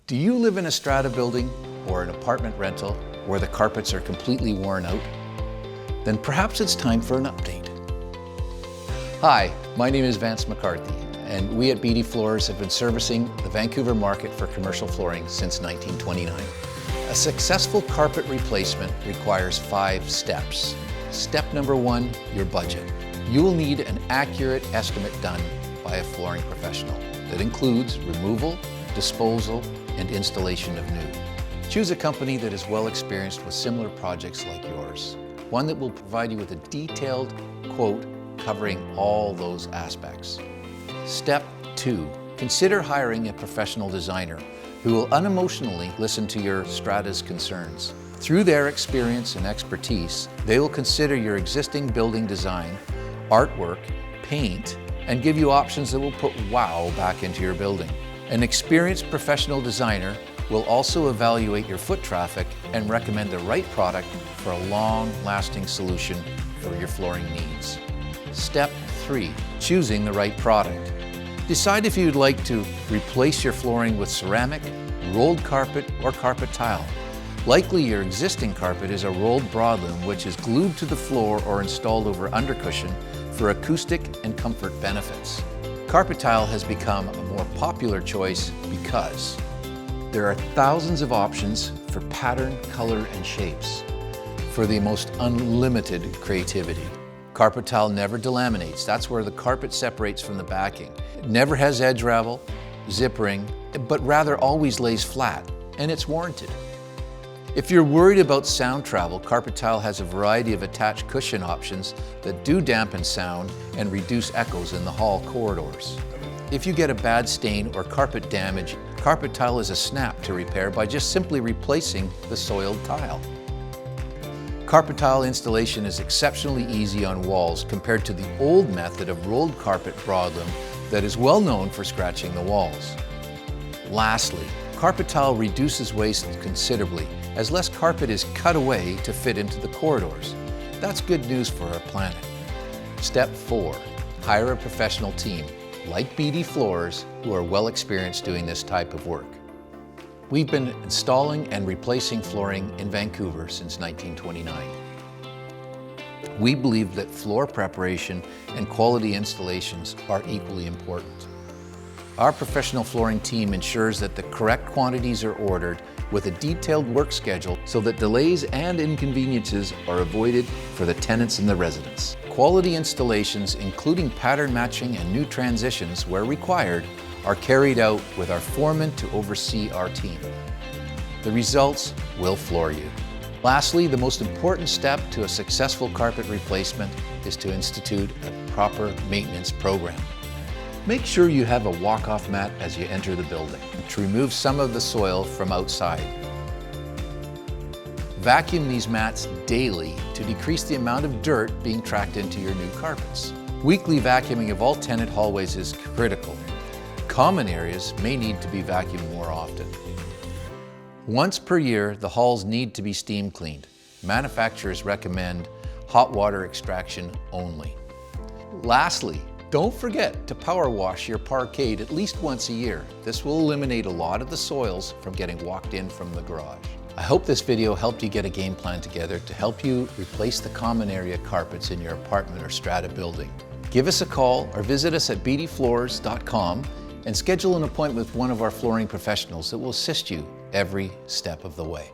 Do you live in a strata building or an apartment rental where the carpets are completely worn out? Then perhaps it's time for an update. Hi, my name is Vance McCarthy, and we at Beatty Floors have been servicing the Vancouver market for commercial flooring since 1929. A successful carpet replacement requires 5 steps. Step number 1, your budget. You will need an accurate estimate done by a flooring professional that includes removal, disposal, and installation of new. Choose a company that is well experienced with similar projects like yours. One that will provide you with a detailed quote covering all those aspects. Step 2, consider hiring a professional designer who will unemotionally listen to your strata's concerns. Through their experience and expertise, they will consider your existing building design, artwork, paint, and give you options that will put wow back into your building. An experienced professional designer will also evaluate your foot traffic and recommend the right product for a long-lasting solution for your flooring needs. Step 3, choosing the right product. Decide if you'd like to replace your flooring with ceramic, rolled carpet, or carpet tile. Likely your existing carpet is a rolled broadloom which is glued to the floor or installed over undercushion for acoustic and comfort benefits. Carpet tile has become a more popular choice because there are thousands of options for pattern, color, and shapes for the most unlimited creativity. Carpet tile never delaminates. That's where the carpet separates from the backing. It never has edge ravel, zippering, but rather always lays flat, and it's warranted. If you're worried about sound travel, carpet tile has a variety of attached cushion options that do dampen sound and reduce echoes in the hall corridors. If you get a bad stain or carpet damage, carpet tile is a snap to repair by just simply replacing the soiled tile. Carpet tile installation is exceptionally easy on walls compared to the old method of rolled carpet broadloom that is well known for scratching the walls. Lastly, carpet tile reduces waste considerably as less carpet is cut away to fit into the corridors. That's good news for our planet. Step 4, hire a professional team like Beatty Floors who are well experienced doing this type of work. We've been installing and replacing flooring in Vancouver since 1929. We believe that floor preparation and quality installations are equally important. Our professional flooring team ensures that the correct quantities are ordered with a detailed work schedule so that delays and inconveniences are avoided for the tenants and the residents. Quality installations, including pattern matching and new transitions where required, are carried out with our foreman to oversee our team. The results will floor you. Lastly, the most important step to a successful carpet replacement is to institute a proper maintenance program. Make sure you have a walk-off mat as you enter the building to remove some of the soil from outside. Vacuum these mats daily to decrease the amount of dirt being tracked into your new carpets. Weekly vacuuming of all tenant hallways is critical. Common areas may need to be vacuumed more often. Once per year, the halls need to be steam cleaned. Manufacturers recommend hot water extraction only. Lastly, don't forget to power wash your parquet at least once a year. This will eliminate a lot of the soils from getting walked in from the garage. I hope this video helped you get a game plan together to help you replace the common area carpets in your apartment or strata building. Give us a call or visit us at beattyfloors.com and schedule an appointment with one of our flooring professionals that will assist you every step of the way.